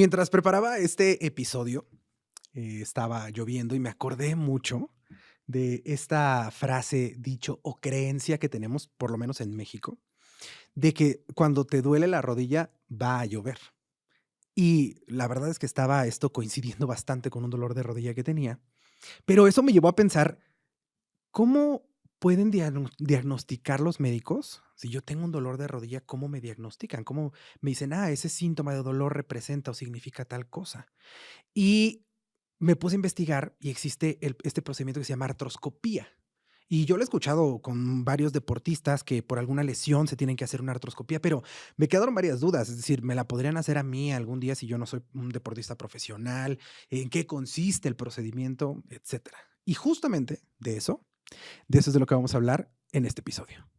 Mientras preparaba este episodio, estaba lloviendo y me acordé mucho de esta frase, dicho o creencia que tenemos, por lo menos en México, de que cuando te duele la rodilla va a llover. Y la verdad es que estaba esto coincidiendo bastante con un dolor de rodilla que tenía, pero eso me llevó a pensar, ¿cómo pueden diagnosticar los médicos? Si yo tengo un dolor de rodilla, ¿cómo me diagnostican? ¿Cómo me dicen, ese síntoma de dolor representa o significa tal cosa? Y me puse a investigar y existe este procedimiento que se llama artroscopía. Y yo lo he escuchado con varios deportistas que por alguna lesión se tienen que hacer una artroscopía, pero me quedaron varias dudas. Es decir, ¿me la podrían hacer a mí algún día si yo no soy un deportista profesional? ¿En qué consiste el procedimiento? Etcétera. Y justamente de eso es de lo que vamos a hablar en este episodio.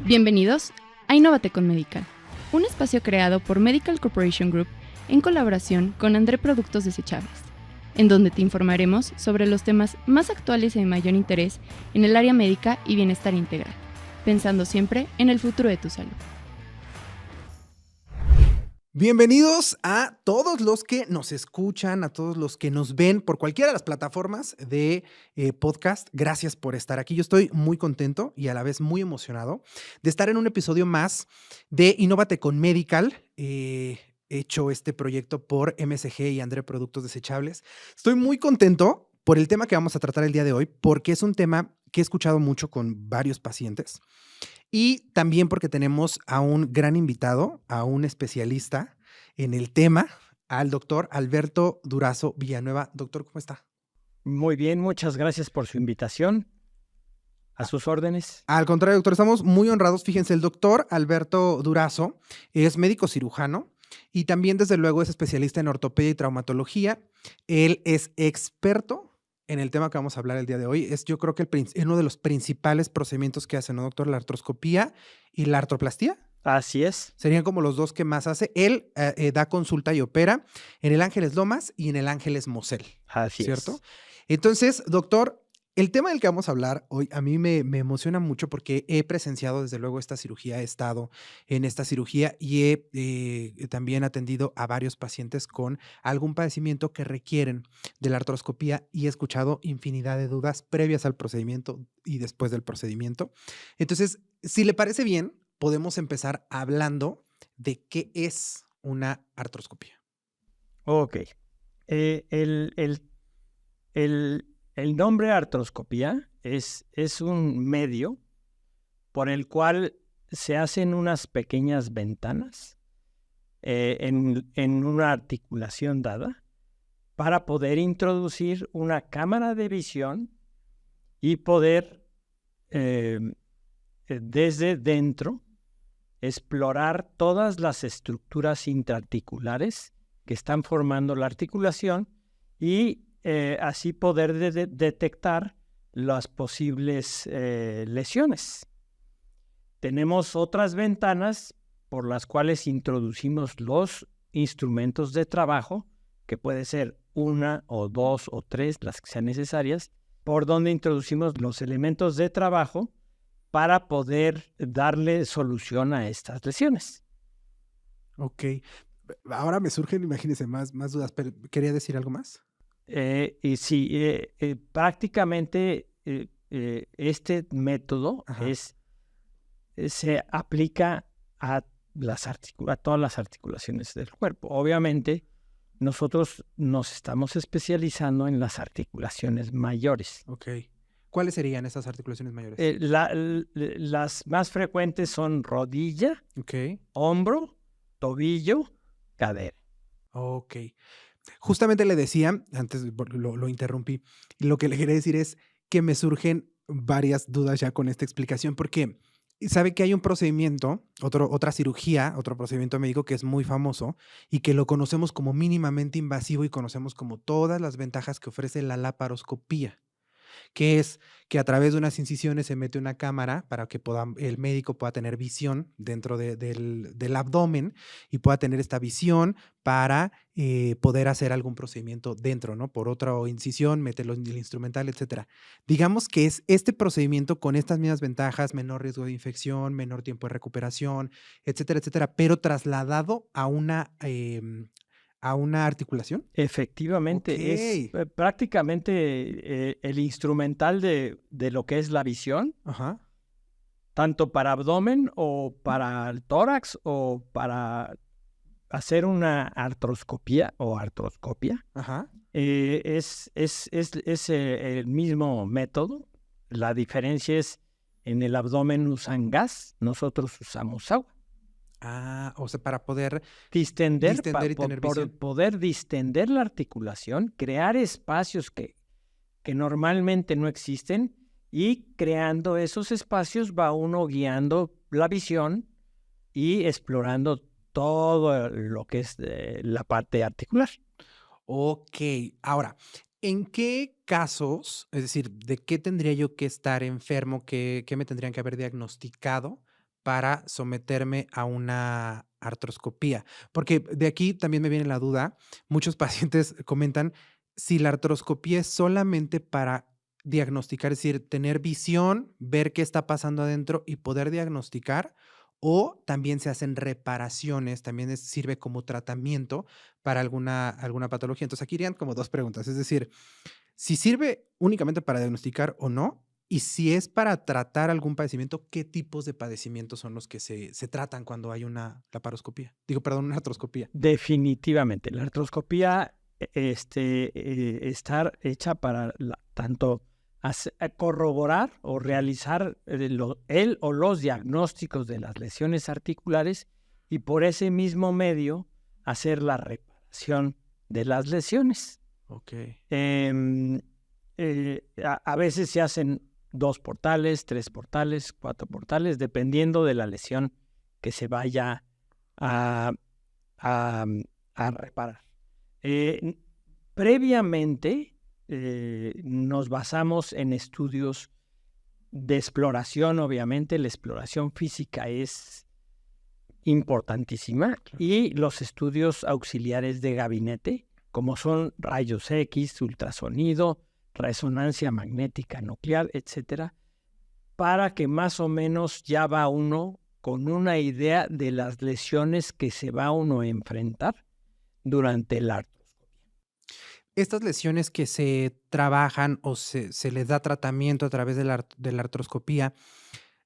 Bienvenidos a Innovate con Medical, un espacio creado por Medical Corporation Group en colaboración con André Productos Desechables, en donde te informaremos sobre los temas más actuales y de mayor interés en el área médica y bienestar integral, pensando siempre en el futuro de tu salud. Bienvenidos a todos los que nos escuchan, a todos los que nos ven por cualquiera de las plataformas de podcast. Gracias por estar aquí. Yo estoy muy contento y a la vez muy emocionado de estar en un episodio más de Innovate con Medical. He hecho este proyecto por MSG y André Productos Desechables. Estoy muy contento por el tema que vamos a tratar el día de hoy, porque es un tema que he escuchado mucho con varios pacientes. Y también porque tenemos a un gran invitado, a un especialista en el tema, al doctor Alberto Durazo Villanueva. Doctor, ¿cómo está? Muy bien, muchas gracias por su invitación. A sus órdenes. Al contrario, doctor, estamos muy honrados. Fíjense, el doctor Alberto Durazo es médico cirujano y también, desde luego, es especialista en ortopedia y traumatología. Él es experto en el tema que vamos a hablar el día de hoy. Es, yo creo que uno de los principales procedimientos que hace, ¿no, doctor? La artroscopía y la artroplastía. Así es. Serían como los dos que más hace. Él da consulta y opera en el Ángeles Lomas y en el Ángeles Mosel. Así ¿Cierto? es. Entonces, doctor, el tema del que vamos a hablar hoy a mí me emociona mucho porque he presenciado desde luego esta cirugía, he estado en esta cirugía y he también atendido a varios pacientes con algún padecimiento que requieren de la artroscopía y he escuchado infinidad de dudas previas al procedimiento y después del procedimiento. Entonces, si le parece bien, podemos empezar hablando de qué es una artroscopía. Ok. El nombre artroscopía es un medio por el cual se hacen unas pequeñas ventanas en una articulación dada para poder introducir una cámara de visión y poder desde dentro explorar todas las estructuras intraarticulares que están formando la articulación y así poder detectar las posibles lesiones. Tenemos otras ventanas por las cuales introducimos los instrumentos de trabajo, que puede ser una o dos o tres, las que sean necesarias, por donde introducimos los elementos de trabajo para poder darle solución a estas lesiones. Ok. Ahora me surgen, imagínense, más dudas, pero ¿quería decir algo más? Y sí, prácticamente este método se aplica a todas las articulaciones del cuerpo. Obviamente, nosotros nos estamos especializando en las articulaciones mayores. Ok. ¿Cuáles serían esas articulaciones mayores? Las más frecuentes son rodilla, hombro, tobillo, cadera. Ok. Justamente le decía, antes lo interrumpí, y lo que le quería decir es que me surgen varias dudas ya con esta explicación, porque sabe que hay un procedimiento, otra cirugía, otro procedimiento médico que es muy famoso y que lo conocemos como mínimamente invasivo y conocemos como todas las ventajas que ofrece la laparoscopía. que es que a través de unas incisiones se mete una cámara para que el médico pueda tener visión dentro del abdomen y pueda tener esta visión para poder hacer algún procedimiento dentro, ¿no? Por otra incisión, meterlo en el instrumental, etcétera. Digamos que es este procedimiento con estas mismas ventajas, menor riesgo de infección, menor tiempo de recuperación, etcétera, etcétera, pero trasladado a una articulación. Efectivamente, es Ok. prácticamente el instrumental de lo que es la visión, Ajá. tanto para abdomen o para el tórax o para hacer una artroscopía o artroscopia. Ajá. Es el mismo método. La diferencia es en el abdomen usan gas, nosotros usamos agua. Ah, o sea, para poder Distender, distender y tener visión. poder distender la articulación, crear espacios que normalmente no existen, y creando esos espacios va uno guiando la visión y explorando todo lo que es la parte articular. Ok, ahora, ¿en qué casos, es decir, de qué tendría yo que estar enfermo, qué me tendrían que haber diagnosticado para someterme a una artroscopía? Porque de aquí también me viene la duda, muchos pacientes comentan si la artroscopía es solamente para diagnosticar, es decir, tener visión, ver qué está pasando adentro y poder diagnosticar, o también se hacen reparaciones, también sirve como tratamiento para alguna patología. Entonces, aquí irían como 2 preguntas, es decir, si sirve únicamente para diagnosticar o no, y si es para tratar algún padecimiento, ¿qué tipos de padecimientos son los que se tratan cuando hay una laparoscopía? Digo, perdón, una artroscopía. Definitivamente, la artroscopía está hecha para tanto corroborar o realizar el o los diagnósticos de las lesiones articulares, y por ese mismo medio hacer la reparación de las lesiones. Ok. A veces se hacen 2 portales, 3 portales, 4 portales, dependiendo de la lesión que se vaya a reparar. Previamente nos basamos en estudios de exploración. Obviamente la exploración física es importantísima, y los estudios auxiliares de gabinete, como son rayos X, ultrasonido, resonancia magnética nuclear, etcétera, para que más o menos ya va uno con una idea de las lesiones que se va uno a enfrentar durante la artroscopia. Estas lesiones que se trabajan o se les da tratamiento a través de la artroscopía,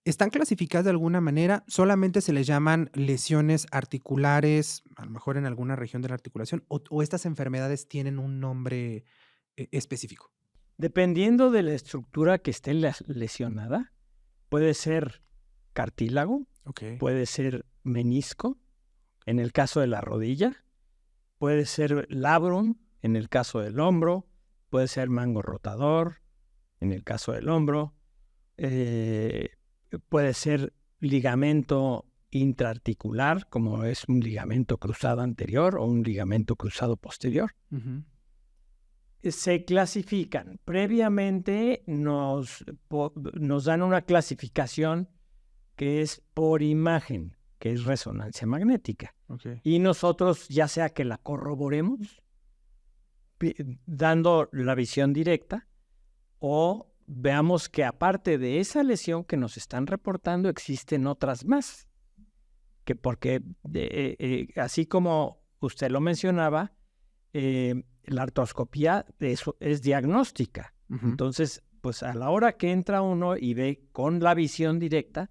¿están clasificadas de alguna manera? ¿Solamente se les llaman lesiones articulares, a lo mejor en alguna región de la articulación, o estas enfermedades tienen un nombre específico? Dependiendo de la estructura que esté lesionada, puede ser cartílago, Ok. puede ser menisco, en el caso de la rodilla, puede ser labrum, en el caso del hombro, puede ser mango rotador, en el caso del hombro, puede ser ligamento intraarticular, como es un ligamento cruzado anterior o un ligamento cruzado posterior. Ujú. Se clasifican. Previamente nos dan una clasificación que es por imagen, que es resonancia magnética. Ok. Y nosotros, ya sea que la corroboremos dando la visión directa, o veamos que aparte de esa lesión que nos están reportando, existen otras más. Porque así como usted lo mencionaba, la artroscopía es diagnóstica. Ujú. Entonces, pues a la hora que entra uno y ve con la visión directa,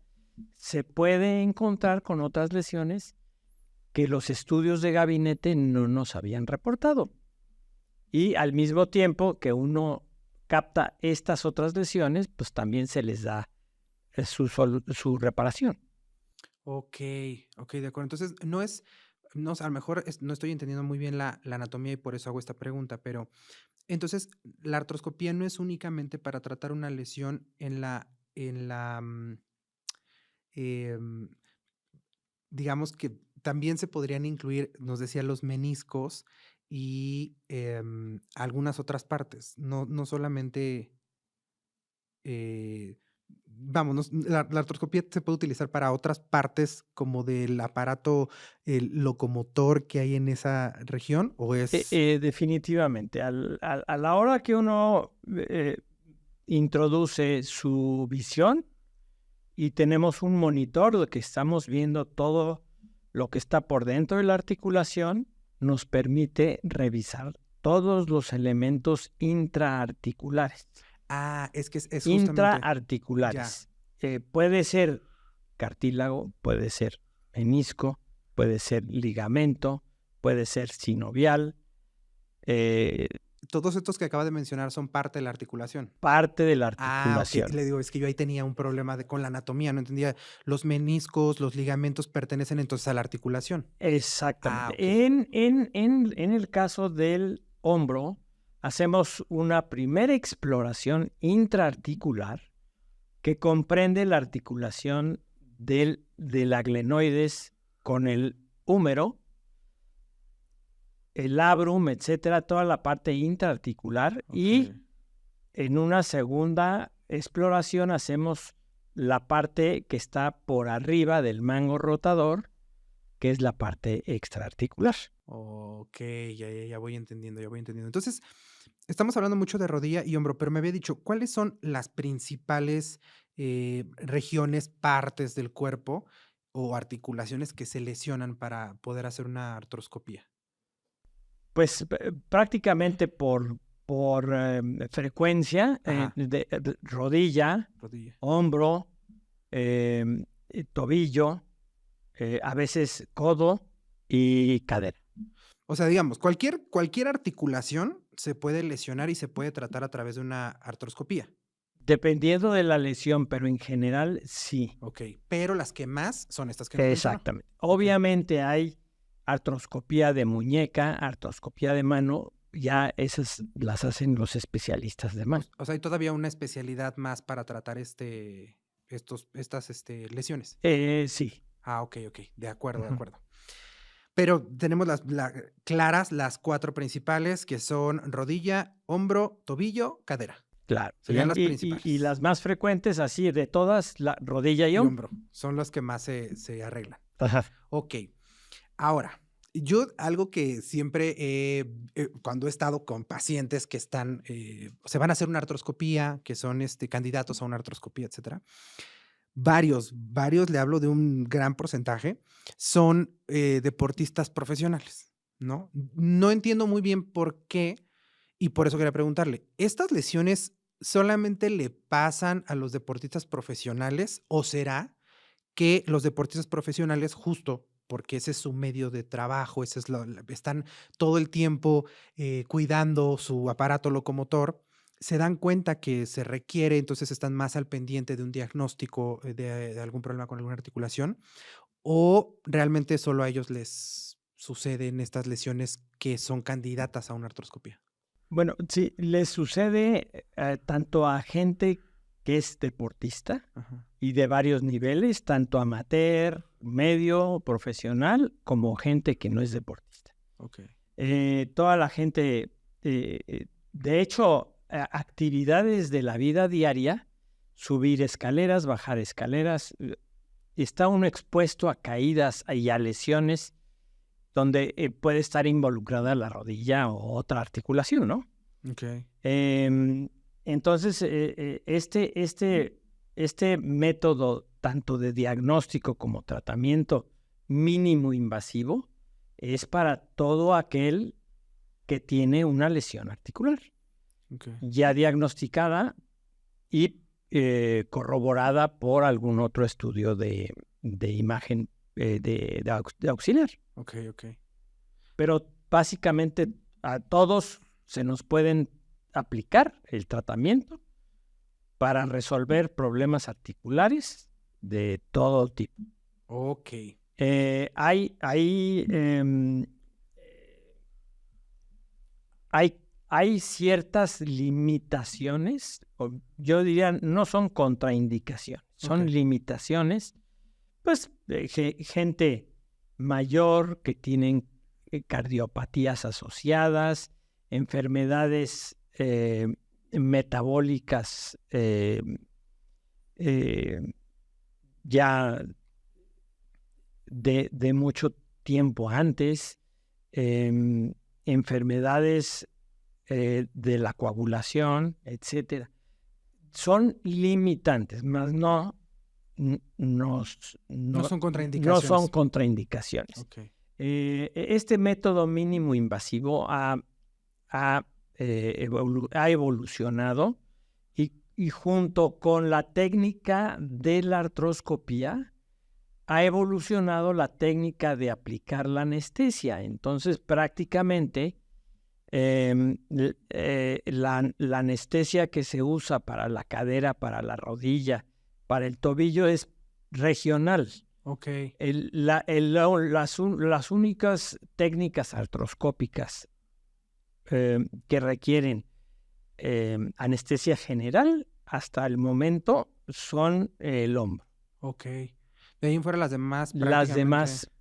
se puede encontrar con otras lesiones que los estudios de gabinete no nos habían reportado. Y al mismo tiempo que uno capta estas otras lesiones, pues también se les da su reparación. Ok, ok, de acuerdo. Entonces, no, a lo mejor no estoy entendiendo muy bien la anatomía y por eso hago esta pregunta, pero entonces, la artroscopía no es únicamente para tratar una lesión em, digamos que también se podrían incluir, nos decía, los meniscos y algunas otras partes, no solamente. vamos, la artroscopía se puede utilizar para otras partes como del aparato locomotor que hay en esa región, ¿o es...? Definitivamente. A la hora que uno introduce su visión y tenemos un monitor de que estamos viendo todo lo que está por dentro de la articulación, nos permite revisar todos los elementos intraarticulares. Es que es justamente... Intraarticulares. Puede ser cartílago, puede ser menisco, puede ser ligamento, puede ser sinovial. Todos estos que acaba de mencionar son parte de la articulación. Parte de la articulación. Le digo, es que yo ahí tenía un problema con la anatomía, no entendía. Los meniscos, los ligamentos pertenecen entonces a la articulación. Exactamente. En el caso del hombro, hacemos una primera exploración intraarticular que comprende la articulación del aglenoides con el húmero, el labrum, etcétera, toda la parte intraarticular. Y en una segunda exploración hacemos la parte que está por arriba del mango rotador, que es la parte extraarticular. Ok, ya voy entendiendo, Entonces, estamos hablando mucho de rodilla y hombro, pero me había dicho, ¿cuáles son las principales regiones, partes del cuerpo o articulaciones que se lesionan para poder hacer una artroscopía? Pues prácticamente por frecuencia, rodilla, hombro, tobillo, a veces codo y cadera. O sea, digamos, cualquier articulación se puede lesionar y se puede tratar a través de una artroscopía. Dependiendo de la lesión, pero en general sí. Ok, pero las que más son estas que nos mencionó. Exactamente. Obviamente hay artroscopía de muñeca, artroscopía de mano, ya esas las hacen los especialistas de mano. O sea, hay todavía una especialidad más para tratar estas lesiones. Sí. Ok, de acuerdo. Pero tenemos claras las 4 principales, que son rodilla, hombro, tobillo, cadera. Claro. Serían las principales. Y las más frecuentes, así de todas, la rodilla y hombro. Son las que más se arreglan. Ajá. Ok. Ahora, yo algo que siempre cuando he estado con pacientes que se van a hacer una artroscopía, que son candidatos a una artroscopía, etcétera, varios, le hablo de un gran porcentaje, son deportistas profesionales, ¿no? No entiendo muy bien por qué, y por eso quería preguntarle, ¿estas lesiones solamente le pasan a los deportistas profesionales o será que los deportistas profesionales, justo porque ese es su medio de trabajo, están todo el tiempo cuidando su aparato locomotor, se dan cuenta que se requiere, entonces están más al pendiente de un diagnóstico de algún problema con alguna articulación, o realmente solo a ellos les suceden estas lesiones que son candidatas a una artroscopía? Bueno, sí, les sucede tanto a gente que es deportista y de varios niveles, tanto amateur, medio, profesional, como gente que no es deportista. Toda la gente, de hecho, actividades de la vida diaria, subir escaleras, bajar escaleras, está uno expuesto a caídas y a lesiones donde puede estar involucrada la rodilla o otra articulación, ¿no? Entonces, este método, tanto de diagnóstico como tratamiento mínimo invasivo, es para todo aquel que tiene una lesión articular. Ya diagnosticada y corroborada por algún otro estudio de imagen de auxiliar. Pero básicamente a todos se nos pueden aplicar el tratamiento para resolver problemas articulares de todo tipo. Hay ciertas limitaciones, o yo diría no son contraindicaciones, son limitaciones, pues gente mayor que tienen cardiopatías asociadas, enfermedades metabólicas ya de mucho tiempo antes, enfermedades de la coagulación, etcétera. Son limitantes, más no son contraindicaciones. No son contraindicaciones. Okay. Este método mínimo invasivo ha evolucionado y junto con la técnica de la artroscopía ha evolucionado la técnica de aplicar la anestesia. Entonces, prácticamente, la anestesia que se usa para la cadera, para la rodilla, para el tobillo es regional. Okay. Las únicas técnicas artroscópicas que requieren anestesia general hasta el momento son el hombro. Ok. De ahí en fuera las demás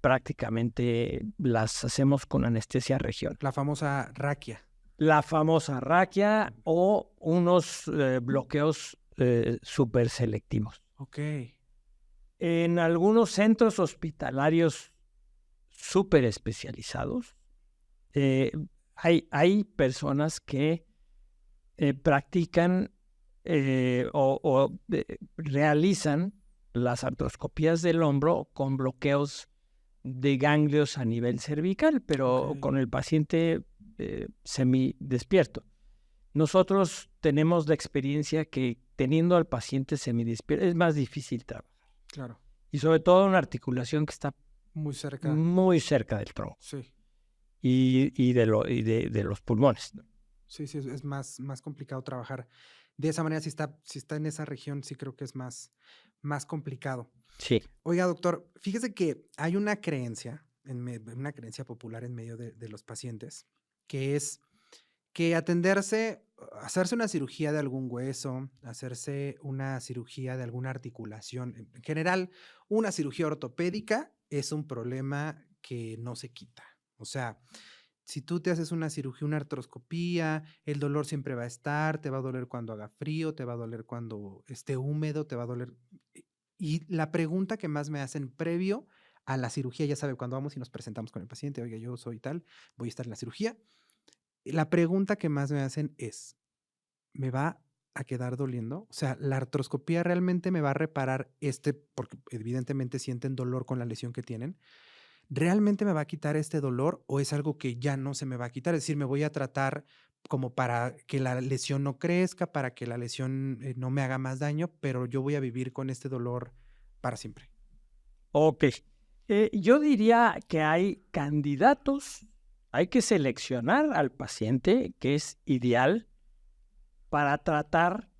prácticamente las hacemos con anestesia regional. La famosa raquia. La famosa raquia o unos bloqueos súper selectivos. Ok. En algunos centros hospitalarios súper especializados, hay personas que practican o realizan las artroscopías del hombro con bloqueos de ganglios a nivel cervical, pero con el paciente semidespierto. Nosotros tenemos la experiencia que teniendo al paciente semidespierto es más difícil trabajar. Claro. Y sobre todo una articulación que está muy cerca del tronco. Sí. Y de los pulmones. Sí, es más complicado trabajar. De esa manera, si está en esa región, sí creo que es más complicado. Sí. Oiga, doctor, fíjese que hay una creencia popular en medio de los pacientes, que es que hacerse una cirugía de algún hueso, hacerse una cirugía de alguna articulación, en general, una cirugía ortopédica es un problema que no se quita. O sea, si tú te haces una cirugía, una artroscopía, el dolor siempre va a estar, te va a doler cuando haga frío, te va a doler cuando esté húmedo, te va a doler. Y la pregunta que más me hacen previo a la cirugía, ya sabe, cuando vamos y nos presentamos con el paciente, oiga, yo soy tal, voy a estar en la cirugía. La pregunta que más me hacen es, ¿me va a quedar doliendo? O sea, ¿la artroscopía realmente me va a reparar porque evidentemente sienten dolor con la lesión que tienen? ¿Realmente me va a quitar este dolor o es algo que ya no se me va a quitar? Es decir, me voy a tratar como para que la lesión no crezca, para que la lesión no me haga más daño, pero yo voy a vivir con este dolor para siempre. Ok. Yo diría que hay candidatos, hay que seleccionar al paciente que es ideal para tratar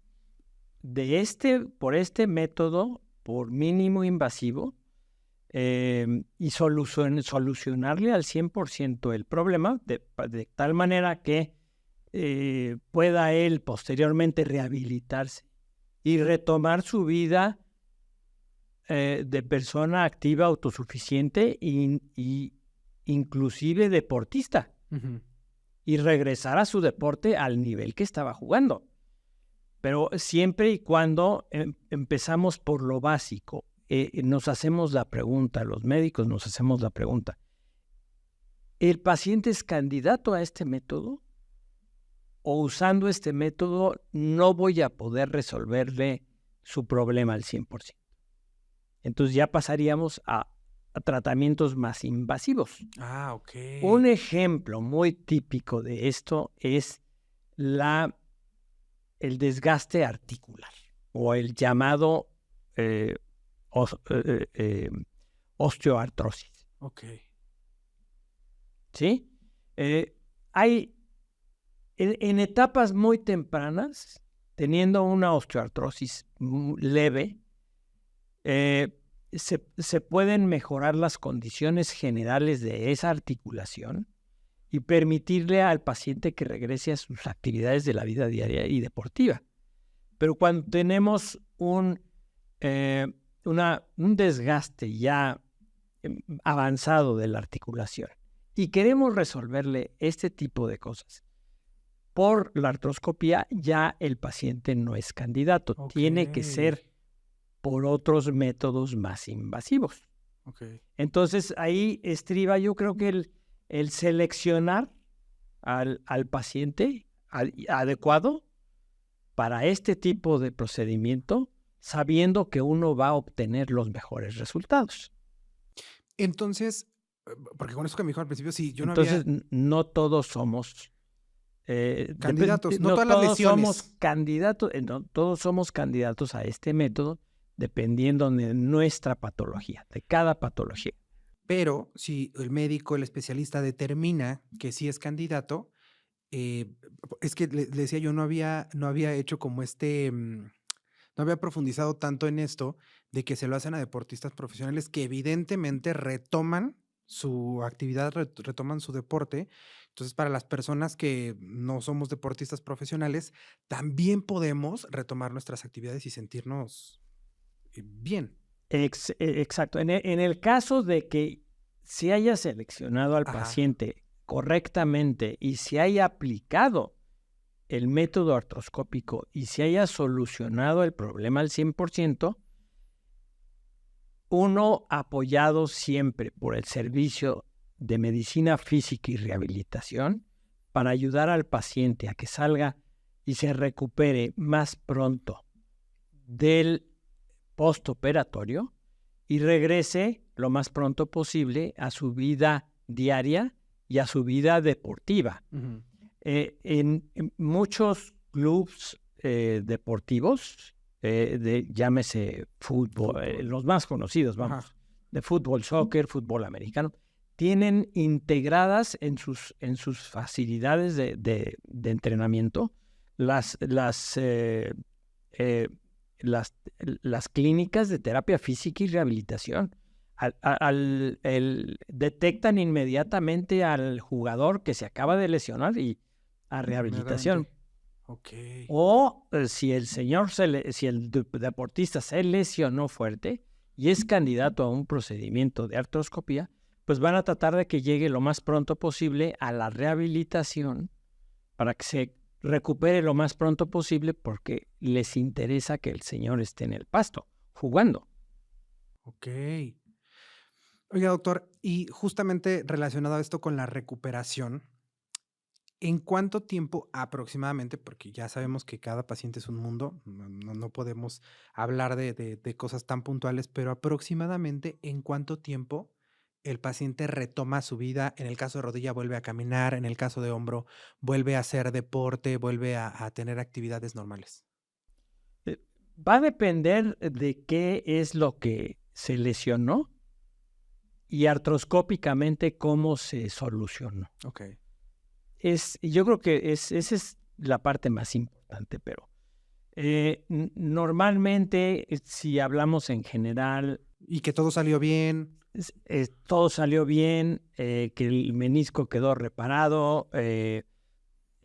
por este método, por mínimo invasivo, y solucionarle al 100% el problema, de tal manera que pueda él posteriormente rehabilitarse y retomar su vida de persona activa, autosuficiente y inclusive deportista. Uh-huh. Y regresar a su deporte al nivel que estaba jugando. Pero siempre y cuando empezamos por lo básico, nos hacemos la pregunta, los médicos nos hacemos la pregunta, ¿el paciente es candidato a este método? ¿O usando este método no voy a poder resolverle su problema al 100%? Entonces ya pasaríamos a tratamientos más invasivos. Ah, ok. Un ejemplo muy típico de esto es el desgaste articular o el llamado osteoartrosis. Ok. ¿Sí? Hay en etapas muy tempranas, teniendo una osteoartrosis leve, se pueden mejorar las condiciones generales de esa articulación y permitirle al paciente que regrese a sus actividades de la vida diaria y deportiva. Pero cuando tenemos un desgaste ya avanzado de la articulación y queremos resolverle este tipo de cosas, por la artroscopía, ya el paciente no es candidato. Tiene que Ok, ser por otros métodos más invasivos. ok. Entonces ahí estriba, yo creo que el seleccionar al paciente adecuado para este tipo de procedimiento, sabiendo que uno va a obtener los mejores resultados. Entonces, porque con eso que me dijo al principio, sí, yo no Entonces, había no todos somos candidatos, no no todas las todos somos lesiones. candidatos, no todos somos candidatos a este método, dependiendo de nuestra patología, de cada patología. Pero si el médico, el especialista determina que sí es candidato, es que le decía yo, no había hecho como no había profundizado tanto en esto de que se lo hacen a deportistas profesionales que evidentemente retoman su actividad, retoman su deporte. Entonces, para las personas que no somos deportistas profesionales, también podemos retomar nuestras actividades y sentirnos bien. Exacto. En el caso de que se haya seleccionado al Ajá. paciente correctamente y se haya aplicado el método artroscópico y se haya solucionado el problema al 100%, uno apoyado siempre por el servicio de medicina física y rehabilitación para ayudar al paciente a que salga y se recupere más pronto del postoperatorio y regrese lo más pronto posible a su vida diaria y a su vida deportiva. Ujú. En muchos clubs deportivos, llámese fútbol, Fútbol. los más conocidos, Ajá. vamos, de fútbol, soccer, fútbol americano, tienen integradas en sus facilidades de entrenamiento las, las, eh, eh, las, las clínicas de terapia física y rehabilitación. Detectan inmediatamente al jugador que se acaba de lesionar y a rehabilitación. Inmediatamente. Ok. O si el deportista se lesionó fuerte y es candidato a un procedimiento de artroscopía, pues van a tratar de que llegue lo más pronto posible a la rehabilitación para que se recupere lo más pronto posible, porque les interesa que el señor esté en el pasto jugando. Ok. Oiga, doctor, y justamente relacionado a esto con la recuperación, ¿en cuánto tiempo aproximadamente? Porque ya sabemos que cada paciente es un mundo, no podemos hablar de cosas tan puntuales, pero aproximadamente ¿en cuánto tiempo el paciente retoma su vida? En el caso de rodilla vuelve a caminar, en el caso de hombro vuelve a hacer deporte, vuelve a tener actividades normales. Va a depender de qué es lo que se lesionó y artroscópicamente cómo se solucionó. Ok. Yo creo que esa es la parte más importante, pero normalmente, si hablamos en general, Y que todo salió bien. todo salió bien, que el menisco quedó reparado,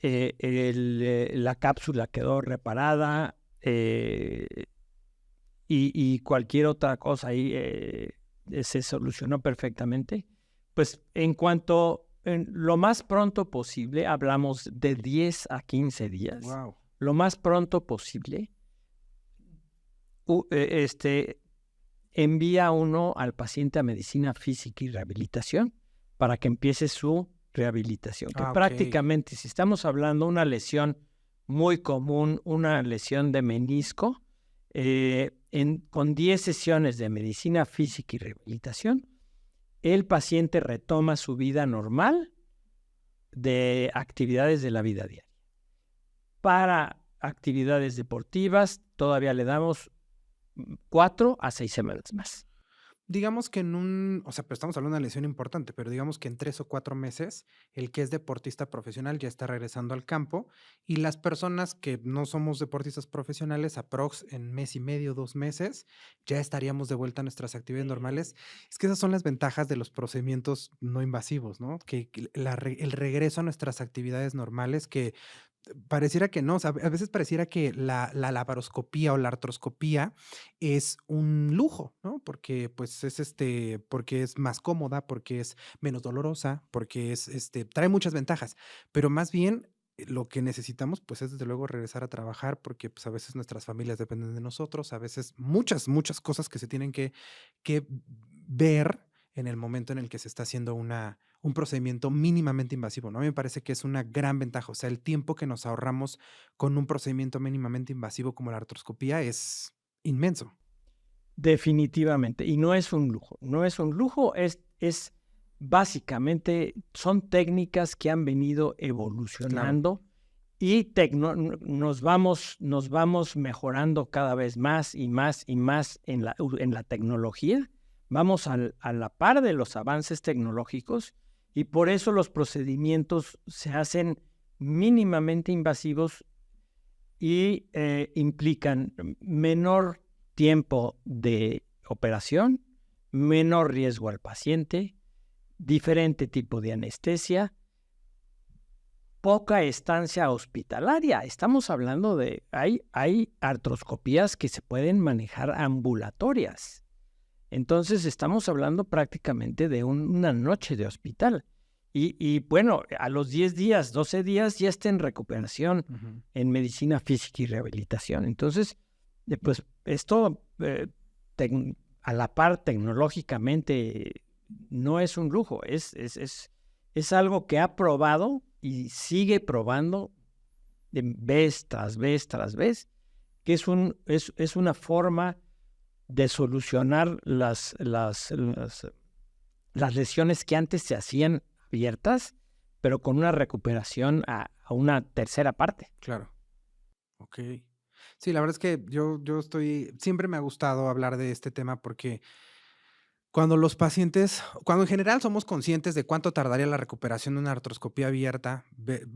la cápsula quedó reparada, y cualquier otra cosa ahí se solucionó perfectamente. Pues en lo más pronto posible, hablamos de 10 a 15 días, Wow. lo más pronto posible, envía uno al paciente a medicina física y rehabilitación para que empiece su rehabilitación. Que Ah, ok. prácticamente, si estamos hablando de una lesión muy común, una lesión de menisco, con 10 sesiones de medicina física y rehabilitación, el paciente retoma su vida normal de actividades de la vida diaria. Para actividades deportivas, todavía le damos 4 a 6 semanas más. Digamos que o sea, pero estamos hablando de una lesión importante, pero digamos que en 3 o 4 meses, el que es deportista profesional ya está regresando al campo y las personas que no somos deportistas profesionales, aprox en mes y medio, 2 meses, ya estaríamos de vuelta a nuestras actividades normales. Es que esas son las ventajas de los procedimientos no invasivos, ¿no? Que el regreso a nuestras actividades normales que pareciera que no, o sea, a veces pareciera que la laparoscopía o la artroscopía es un lujo, ¿no? Porque pues porque es más cómoda, porque es menos dolorosa, porque trae muchas ventajas, pero más bien lo que necesitamos, pues, es desde luego regresar a trabajar porque, pues, a veces nuestras familias dependen de nosotros, a veces muchas cosas que se tienen que ver en el momento en el que se está haciendo un procedimiento mínimamente invasivo, ¿no? A mí me parece que es una gran ventaja, o sea, el tiempo que nos ahorramos con un procedimiento mínimamente invasivo como la artroscopía es inmenso. Definitivamente. Y no es un lujo. No es un lujo, es básicamente, son técnicas que han venido Claro, evolucionando y nos vamos mejorando cada vez más y más y más en la tecnología. Vamos a la par de los avances tecnológicos y por eso los procedimientos se hacen mínimamente invasivos y implican menor tiempo de operación, menor riesgo al paciente, diferente tipo de anestesia, poca estancia hospitalaria. Estamos hablando de, hay artroscopías que se pueden manejar ambulatorias. Entonces estamos hablando prácticamente de una noche de hospital. Y bueno, a los 10 días, 12 días ya está en recuperación ujú, en medicina física y rehabilitación. Entonces, pues esto a la par tecnológicamente no es un lujo, es algo que ha probado y sigue probando vez tras vez tras vez, que es una forma de solucionar las lesiones que antes se hacían abiertas, pero con una recuperación a una tercera parte. claro. Ok. Sí, la verdad es que yo siempre me ha gustado hablar de este tema porque cuando en general somos conscientes de cuánto tardaría la recuperación de una artroscopía abierta,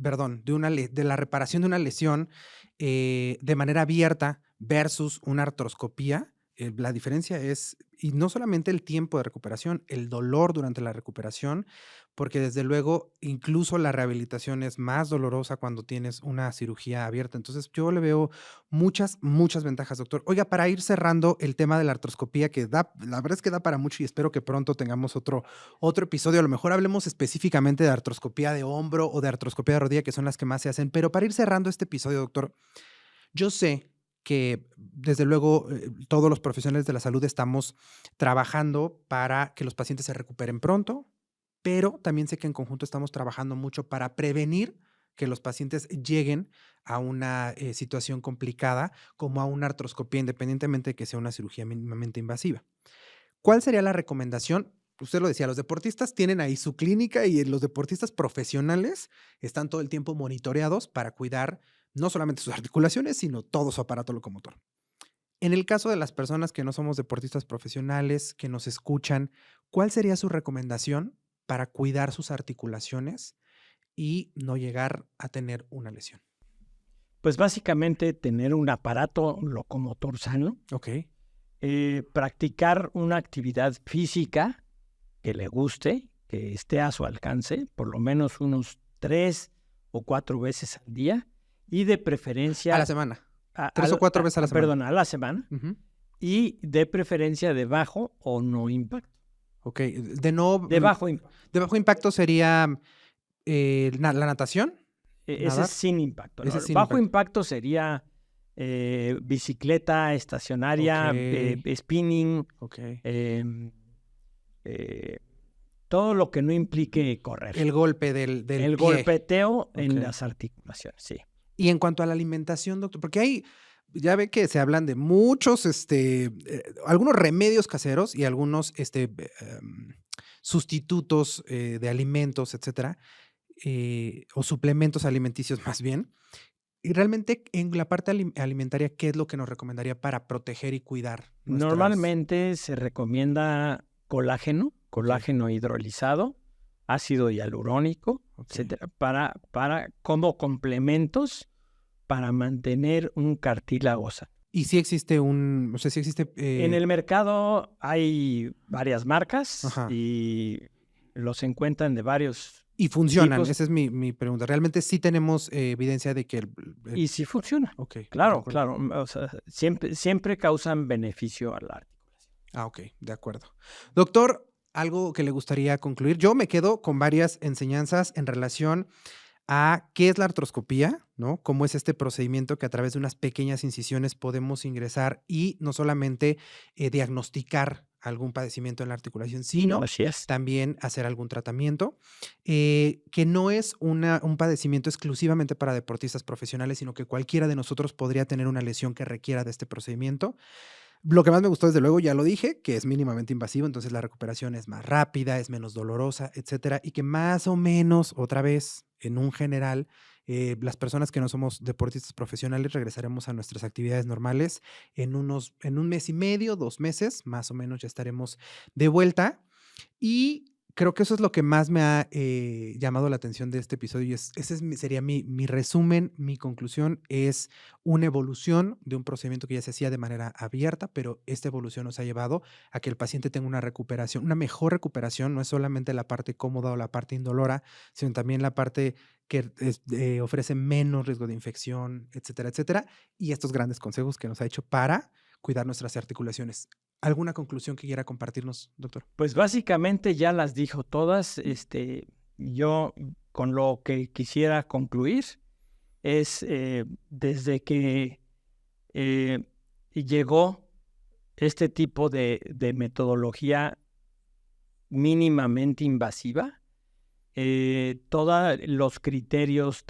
perdón, de la reparación de una lesión de manera abierta versus una artroscopía, la diferencia es, y no solamente el tiempo de recuperación, el dolor durante la recuperación, porque desde luego incluso la rehabilitación es más dolorosa cuando tienes una cirugía abierta. Entonces yo le veo muchas ventajas, doctor. Oiga, para ir cerrando el tema de la artroscopía, la verdad es que da para mucho y espero que pronto tengamos otro episodio. A lo mejor hablemos específicamente de artroscopía de hombro o de artroscopía de rodilla, que son las que más se hacen. Pero para ir cerrando este episodio, doctor, yo sé que desde luego todos los profesionales de la salud estamos trabajando para que los pacientes se recuperen pronto, pero también sé que en conjunto estamos trabajando mucho para prevenir que los pacientes lleguen a una situación complicada como a una artroscopía, independientemente de que sea una cirugía mínimamente invasiva. ¿Cuál sería la recomendación? Usted lo decía, los deportistas tienen ahí su clínica y los deportistas profesionales están todo el tiempo monitoreados para cuidar no solamente sus articulaciones, sino todo su aparato locomotor. En el caso de las personas que no somos deportistas profesionales, que nos escuchan, ¿cuál sería su recomendación para cuidar sus articulaciones y no llegar a tener una lesión? Pues básicamente tener un aparato locomotor sano, Ok, practicar una actividad física que le guste, que esté a su alcance, por lo menos unos 3 o 4 veces al día, y de a la preferencia, semana. 3 o 4 veces a la semana. perdón, a la semana, Ujú. y de preferencia de bajo o no impacto. Ok, de Bajo impacto. bajo impacto sería la natación, Ese es nadar, sin impacto, ¿no? ese es sin Bajo impacto. impacto sería bicicleta estacionaria, Ok, spinning, ok. em, eh, todo lo que no implique correr. El golpe del El pie. golpeteo en Ok. las articulaciones, sí. Y en cuanto a la alimentación, doctor, porque ya ve que se hablan de muchos, algunos remedios caseros y algunos sustitutos de alimentos, etcétera, o suplementos alimenticios más bien. Y realmente en la parte alimentaria, ¿qué es lo que nos recomendaría para proteger y cuidar nuestras? Normalmente se recomienda colágeno hidrolizado, ácido hialurónico, Ok. etcétera, como complementos para mantener un cartílago sano. Y si existe o sea, si existe, En el mercado hay varias marcas ajá. y los encuentran de varios Y funcionan, tipos esa es mi pregunta. ¿Realmente sí tenemos evidencia de que y sí funciona. ok, de Claro, acuerdo. claro. O sea, siempre causan beneficio a la articulación. Ah, ok, de acuerdo. Doctor, ¿algo que le gustaría concluir? Yo me quedo con varias enseñanzas en relación a qué es la artroscopía, ¿no? Cómo es este procedimiento que a través de unas pequeñas incisiones podemos ingresar y no solamente diagnosticar algún padecimiento en la articulación, sino Así es. también hacer algún tratamiento, que no es un padecimiento exclusivamente para deportistas profesionales, sino que cualquiera de nosotros podría tener una lesión que requiera de este procedimiento. Lo que más me gustó, desde luego, ya lo dije, que es mínimamente invasivo, entonces la recuperación es más rápida, es menos dolorosa, etcétera, y que más o menos, otra vez, en un general, las personas que no somos deportistas profesionales regresaremos a nuestras actividades normales en un mes y medio, 2 meses, más o menos ya estaremos de vuelta. Y creo que eso es lo que más me ha llamado la atención de este episodio. Y ese sería mi resumen, mi conclusión. Es una evolución de un procedimiento que ya se hacía de manera abierta, pero esta evolución nos ha llevado a que el paciente tenga una recuperación, una mejor recuperación. No es solamente la parte cómoda o la parte indolora, sino también la parte que ofrece menos riesgo de infección, etcétera, etcétera. Y estos grandes consejos que nos ha hecho para cuidar nuestras articulaciones. ¿Alguna conclusión que quiera compartirnos, doctor? Pues básicamente ya las dijo todas. Yo con lo que quisiera concluir es desde que llegó este tipo de metodología mínimamente invasiva, todos los criterios,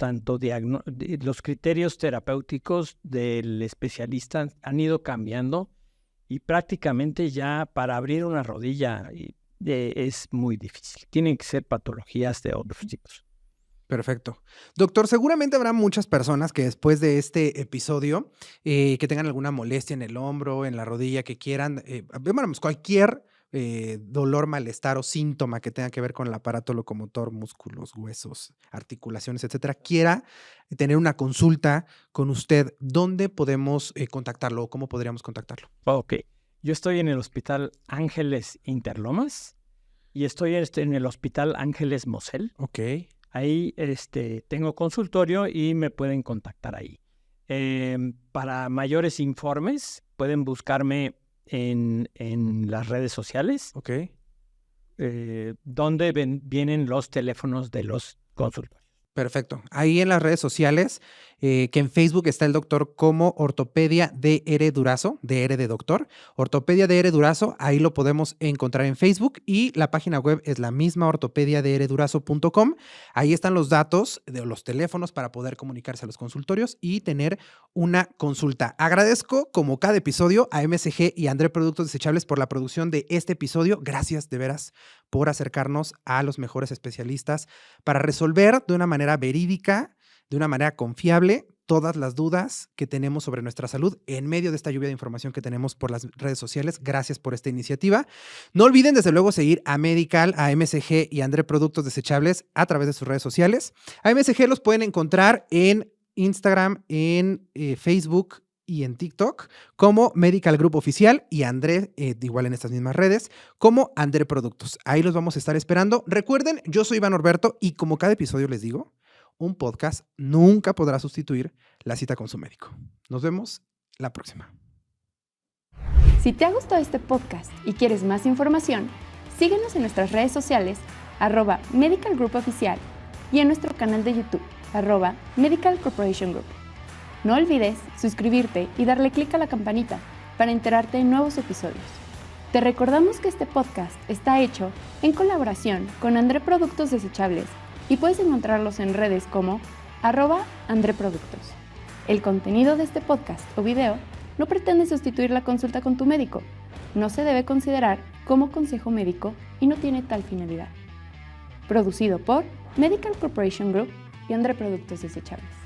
los criterios terapéuticos del especialista han ido cambiando y prácticamente ya para abrir una rodilla es muy difícil. Tienen que ser patologías de otros tipos. Perfecto. Doctor, seguramente habrá muchas personas que después de este episodio que tengan alguna molestia en el hombro, en la rodilla, que quieran, cualquier dolor, malestar o síntoma que tenga que ver con el aparato locomotor, músculos, huesos, articulaciones, etcétera, quiera tener una consulta con usted, ¿dónde podemos contactarlo o cómo podríamos contactarlo? Ok. Yo estoy en el Hospital Ángeles Interlomas y estoy en el Hospital Ángeles Mosel. Ok. Ahí tengo consultorio y me pueden contactar ahí. Para mayores informes pueden buscarme en las redes sociales, Ok. donde vienen los teléfonos de los consultorios. Perfecto. Ahí en las redes sociales, que en Facebook está el doctor como Ortopedia DR Durazo, DR de doctor, Ortopedia DR Durazo, ahí lo podemos encontrar en Facebook y la página web es la misma, ortopediadrdurazo.com. Ahí están los datos de los teléfonos para poder comunicarse a los consultorios y tener una consulta. Agradezco, como cada episodio, a MSG y a André Productos Desechables por la producción de este episodio. Gracias, de veras, por acercarnos a los mejores especialistas para resolver de una manera verídica, de una manera confiable, todas las dudas que tenemos sobre nuestra salud en medio de esta lluvia de información que tenemos por las redes sociales. Gracias por esta iniciativa. No olviden, desde luego, seguir a Medical, a MSG y a André Productos Desechables a través de sus redes sociales. A MSG los pueden encontrar en Instagram, en Facebook y en TikTok como Medical Group Oficial y André, igual en estas mismas redes, como André Productos. Ahí los vamos a estar esperando. Recuerden, yo soy Iván Norberto y como cada episodio les digo, un podcast nunca podrá sustituir la cita con su médico. Nos vemos la próxima. Si te ha gustado este podcast y quieres más información, síguenos en nuestras redes sociales @Medical Group Oficial y en nuestro canal de YouTube @Medical Corporation Group. No olvides suscribirte y darle clic a la campanita para enterarte de nuevos episodios. Te recordamos que este podcast está hecho en colaboración con André Productos Desechables y puedes encontrarlos en redes como @AndréProductos. El contenido de este podcast o video no pretende sustituir la consulta con tu médico, no se debe considerar como consejo médico y no tiene tal finalidad. Producido por Medical Corporation Group y André Productos Desechables.